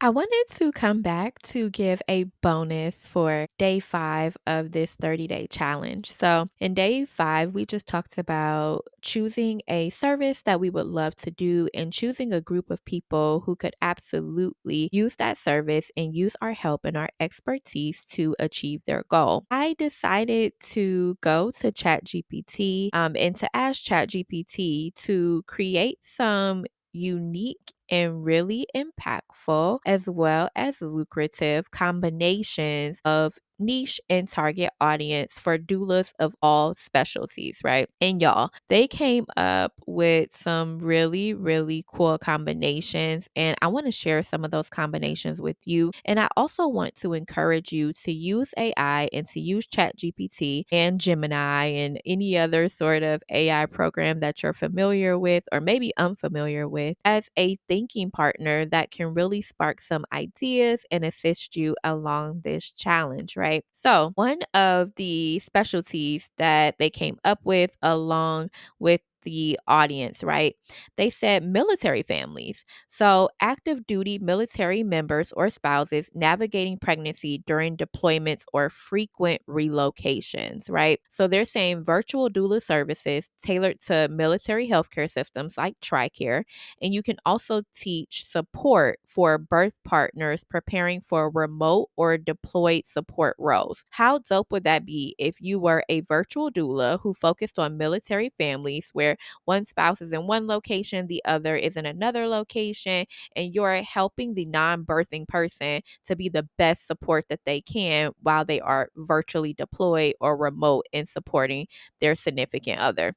I wanted to come back to give a bonus for day 5 of this 30-day challenge. So, in day 5, we just talked about choosing a service that we would love to do and choosing a group of people who could absolutely use that service and use our help and our expertise to achieve their goal. I decided to go to ChatGPT and to ask ChatGPT to create some unique and really impactful as well as lucrative combinations of niche and target audience for doulas of all specialties, right? And y'all, they came up with some really, really cool combinations. And I want to share some of those combinations with you. And I also want to encourage you to use AI and to use ChatGPT and Gemini and any other sort of AI program that you're familiar with or maybe unfamiliar with as a thinking partner that can really spark some ideas and assist you along this challenge, right? So, one of the specialties that they came up with along with the audience, right? They said military families. So, active duty military members or spouses navigating pregnancy during deployments or frequent relocations, right? So, they're saying virtual doula services tailored to military healthcare systems like TRICARE. And you can also teach support for birth partners preparing for remote or deployed support roles. How dope would that be if you were a virtual doula who focused on military families where one spouse is in one location, the other is in another location, and you're helping the non birthing person to be the best support that they can while they are virtually deployed or remote in supporting their significant other?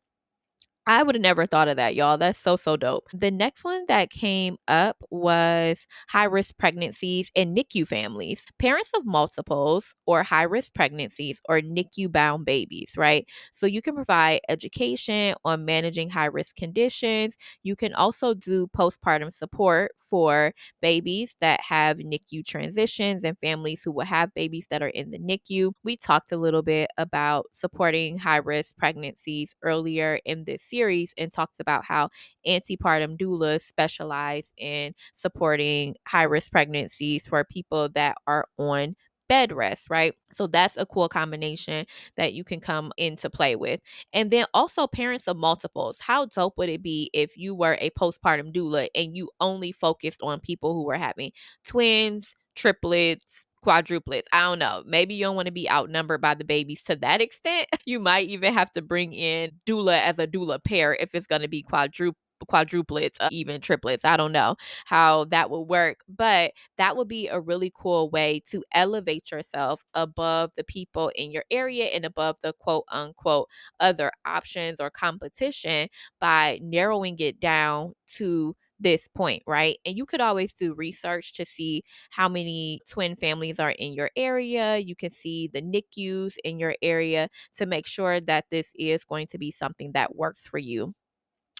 I would have never thought of that, y'all. That's so, so dope. The next one that came up was high risk pregnancies and NICU families, parents of multiples or high risk pregnancies or NICU bound babies, right? So you can provide education on managing high risk conditions. You can also do postpartum support for babies that have NICU transitions and families who will have babies that are in the NICU. We talked a little bit about supporting high risk pregnancies earlier in this series and talks about how antepartum doulas specialize in supporting high risk pregnancies for people that are on bed rest, right? So that's a cool combination that you can come into play with. And then also parents of multiples. How dope would it be if you were a postpartum doula and you only focused on people who were having twins, triplets, quadruplets? I don't know. Maybe you don't want to be outnumbered by the babies to that extent. You might even have to bring in doula as a doula pair if it's going to be quadruplets, even triplets. I don't know how that would work, but that would be a really cool way to elevate yourself above the people in your area and above the quote unquote other options or competition by narrowing it down to this point, right? And you could always do research to see how many twin families are in your area. You can see the NICUs in your area to make sure that this is going to be something that works for you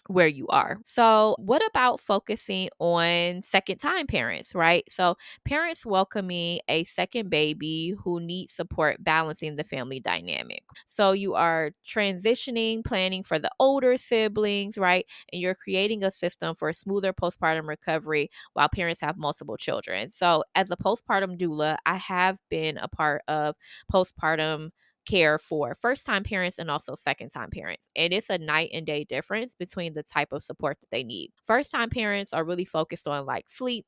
where you are. So, what about focusing on second time parents, right? So, parents welcoming a second baby who needs support balancing the family dynamic. So, you are transitioning, planning for the older siblings, right? And you're creating a system for smoother postpartum recovery while parents have multiple children. So, as a postpartum doula, I have been a part of postpartum care for first time parents and also second time parents. And it's a night and day difference between the type of support that they need. First time parents are really focused on like sleep,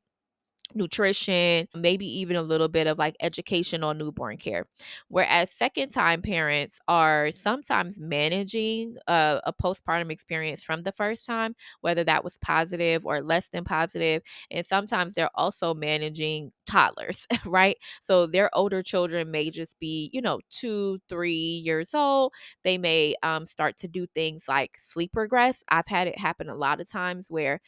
nutrition, maybe even a little bit of like education on newborn care. Whereas second time parents are sometimes managing a postpartum experience from the first time, whether that was positive or less than positive. And sometimes they're also managing toddlers, right? So their older children may just be, 2, 3 years old. They may start to do things like sleep regress. I've had it happen a lot of times where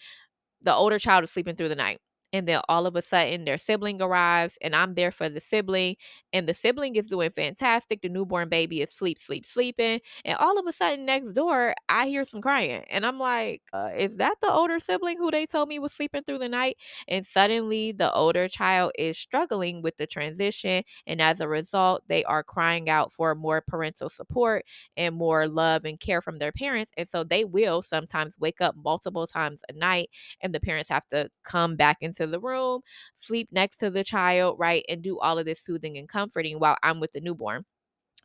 the older child is sleeping through the night. And then all of a sudden their sibling arrives and I'm there for the sibling and the sibling is doing fantastic. The newborn baby is sleeping. And all of a sudden next door, I hear some crying. And I'm like, is that the older sibling who they told me was sleeping through the night? And suddenly the older child is struggling with the transition. And as a result, they are crying out for more parental support and more love and care from their parents. And so they will sometimes wake up multiple times a night and the parents have to come back into into the room, sleep next to the child, right? And do all of this soothing and comforting while I'm with the newborn.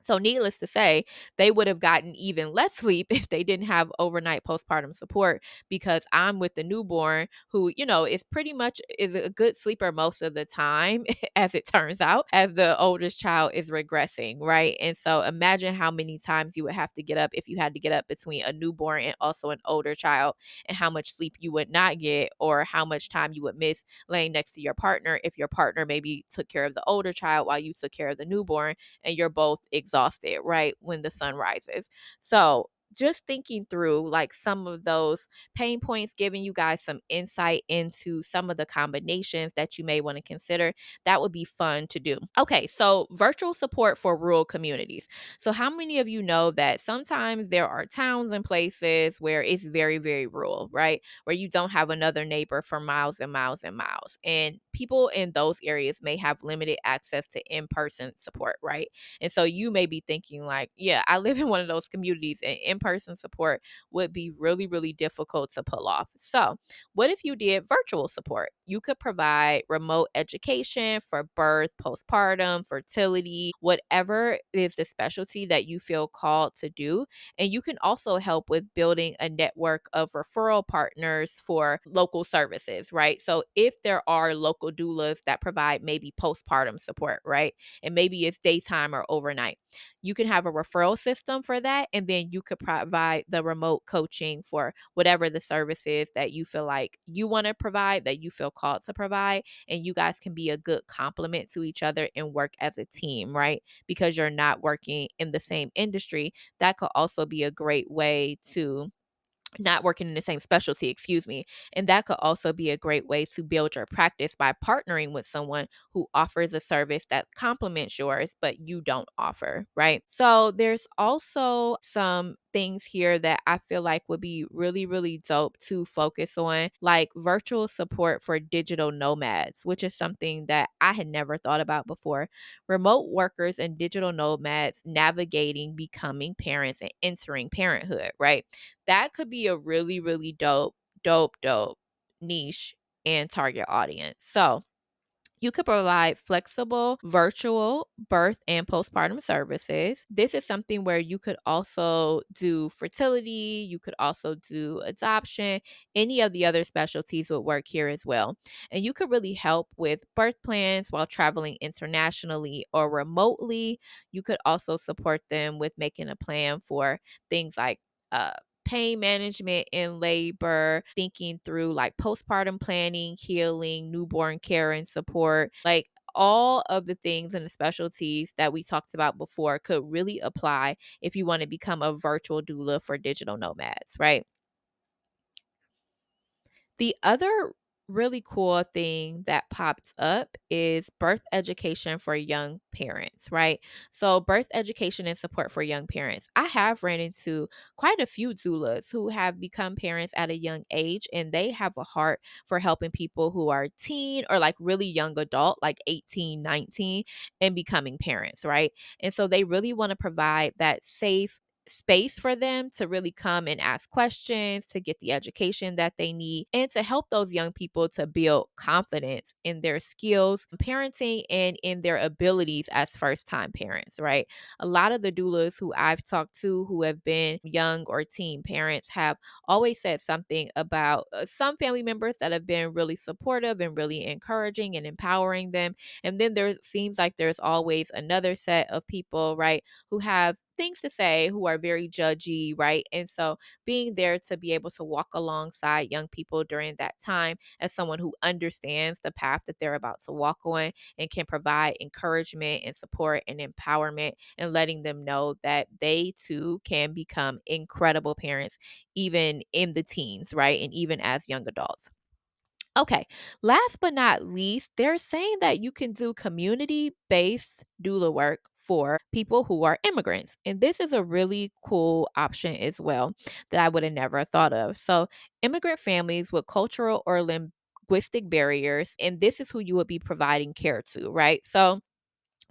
So, needless to say, they would have gotten even less sleep if they didn't have overnight postpartum support, because I'm with the newborn who, is pretty much is a good sleeper most of the time, as it turns out, as the oldest child is regressing, right? And so, imagine how many times you would have to get up if you had to get up between a newborn and also an older child, and how much sleep you would not get, or how much time you would miss laying next to your partner if your partner maybe took care of the older child while you took care of the newborn, and you're both exhausted, right, when the sun rises. So, just thinking through like some of those pain points, giving you guys some insight into some of the combinations that you may want to consider, that would be fun to do. Okay, so virtual support for rural communities. So, how many of you know that sometimes there are towns and places where it's very, very rural, right? Where you don't have another neighbor for miles and miles and miles. And people in those areas may have limited access to in person support, right? And so you may be thinking, like, yeah, I live in one of those communities and in person support would be really, really difficult to pull off. So, what if you did virtual support? You could provide remote education for birth, postpartum, fertility, whatever is the specialty that you feel called to do. And you can also help with building a network of referral partners for local services, right? So, if there are local doulas that provide maybe postpartum support, right? And maybe it's daytime or overnight, you can have a referral system for that. And then you could provide the remote coaching for whatever the service is that you feel like you want to provide, that you feel called to provide. And you guys can be a good complement to each other and work as a team, right? Because you're not working in the same industry. That could also be a great way to not working in the same specialty, excuse me. And that could also be a great way to build your practice by partnering with someone who offers a service that complements yours, but you don't offer, right? So there's also some things here that I feel like would be really, really dope to focus on, like virtual support for digital nomads, which is something that I had never thought about before. Remote workers and digital nomads navigating becoming parents and entering parenthood, right? That could be a really, really dope niche and target audience. So, you could provide flexible virtual birth and postpartum services. This is something where you could also do fertility, you could also do adoption, any of the other specialties would work here as well. And you could really help with birth plans while traveling internationally or remotely. You could also support them with making a plan for things like uh, pain management in labor, thinking through like postpartum planning, healing, newborn care and support. Like all of the things and the specialties that we talked about before could really apply if you want to become a virtual doula for digital nomads, right? The other really cool thing that popped up is birth education for young parents, right? So, birth education and support for young parents. I have ran into quite a few doulas who have become parents at a young age, and they have a heart for helping people who are teen or like really young adult, like 18, 19, and becoming parents, right? And so they really want to provide that safe space for them to really come and ask questions, to get the education that they need, and to help those young people to build confidence in their skills, parenting, and in their abilities as first time parents, right? A lot of the doulas who I've talked to who have been young or teen parents have always said something about some family members that have been really supportive and really encouraging and empowering them. And then there seems like there's always another set of people, right, who have things to say, who are very judgy, right? And so being there to be able to walk alongside young people during that time as someone who understands the path that they're about to walk on and can provide encouragement and support and empowerment, and letting them know that they too can become incredible parents even in the teens, right? And even as young adults. Okay, last but not least, they're saying that you can do community based doula work for people who are immigrants. And this is a really cool option as well that I would have never thought of. So, immigrant families with cultural or linguistic barriers, and this is who you would be providing care to, right? So,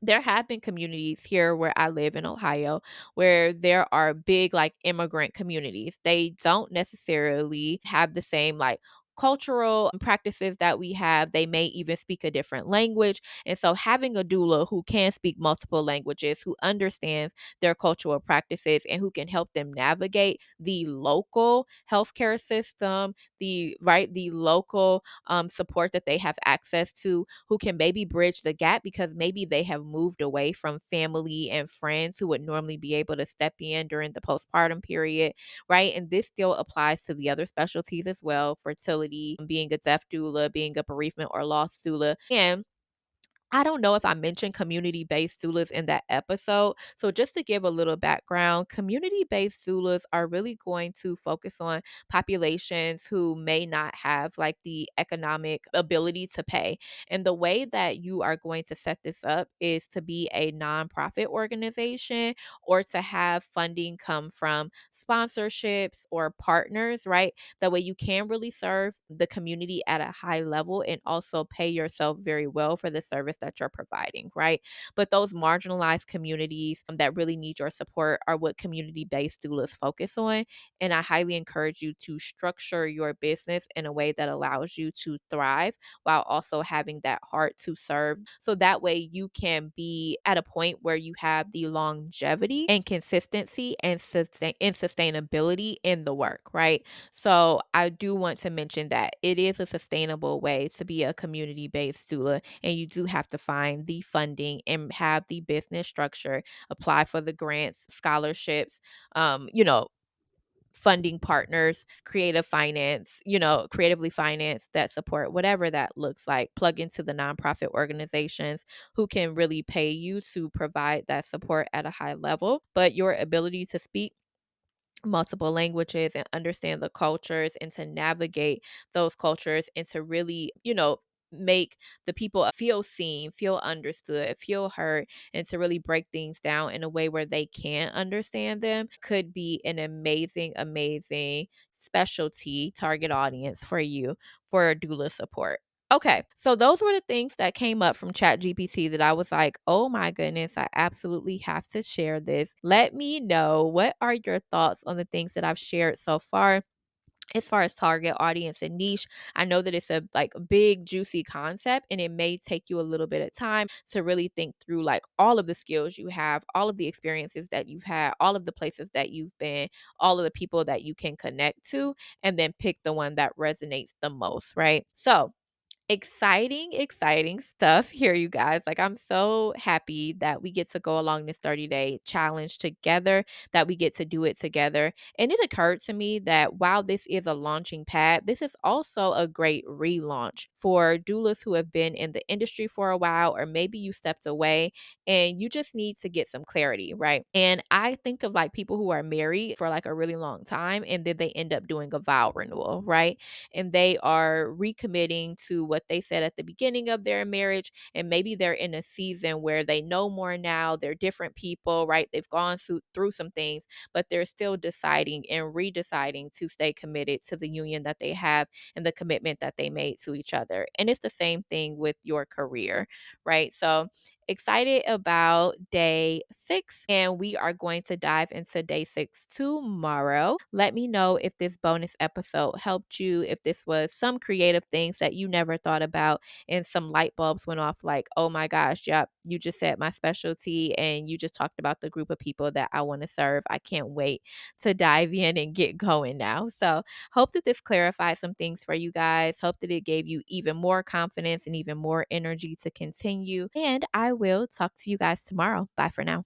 there have been communities here where I live in Ohio where there are big like immigrant communities. They don't necessarily have the same like cultural practices that we have. They may even speak a different language. And so having a doula who can speak multiple languages, who understands their cultural practices and who can help them navigate the local healthcare system, the local support that they have access to, who can maybe bridge the gap because maybe they have moved away from family and friends who would normally be able to step in during the postpartum period, right? And this still applies to the other specialties as well: fertility, being a death doula, being a bereavement or loss doula. And I don't know if I mentioned community based doulas in that episode. So, just to give a little background, community based doulas are really going to focus on populations who may not have like the economic ability to pay. And the way that you are going to set this up is to be a nonprofit organization or to have funding come from sponsorships or partners, right? That way you can really serve the community at a high level and also pay yourself very well for the service that you're providing, right? But those marginalized communities that really need your support are what community based doulas focus on. And I highly encourage you to structure your business in a way that allows you to thrive while also having that heart to serve. So that way you can be at a point where you have the longevity and consistency and sustainability in the work, right? So I do want to mention that it is a sustainable way to be a community based doula, and you do have to find the funding and have the business structure, apply for the grants, scholarships, funding partners, creative finance, creatively finance that support whatever that looks like. Plug into the nonprofit organizations who can really pay you to provide that support at a high level. But your ability to speak multiple languages and understand the cultures and to navigate those cultures and to really, make the people feel seen, feel understood, feel heard, and to really break things down in a way where they can understand them could be an amazing, amazing specialty target audience for you for doula support. Okay, so those were the things that came up from ChatGPT that I was like, oh my goodness, I absolutely have to share this. Let me know, what are your thoughts on the things that I've shared so far? As far as target audience and niche, I know that it's a like big juicy concept and it may take you a little bit of time to really think through like all of the skills you have, all of the experiences that you've had, all of the places that you've been, all of the people that you can connect to, and then pick the one that resonates the most, right? So, exciting stuff here, you guys. Like, I'm so happy that we get to go along this 30-day challenge together, that we get to do it together. And it occurred to me that while this is a launching pad, this is also a great relaunch for doulas who have been in the industry for a while, or maybe you stepped away and you just need to get some clarity, right? And I think of like people who are married for like a really long time and then they end up doing a vow renewal, right? And they are recommitting to what they said at the beginning of their marriage. And maybe they're in a season where they know more now, they're different people, right? They've gone through some things, but they're still deciding and redeciding to stay committed to the union that they have and the commitment that they made to each other. And it's the same thing with your career, right? So, excited about day 6, and we are going to dive into day 6 tomorrow. Let me know if this bonus episode helped you, if this was some creative things that you never thought about and some light bulbs went off like, oh my gosh, yep, you just said my specialty and you just talked about the group of people that I want to serve. I can't wait to dive in and get going now. So, hope that this clarified some things for you guys. Hope that it gave you even more confidence and even more energy to continue. And I will talk to you guys tomorrow. Bye for now.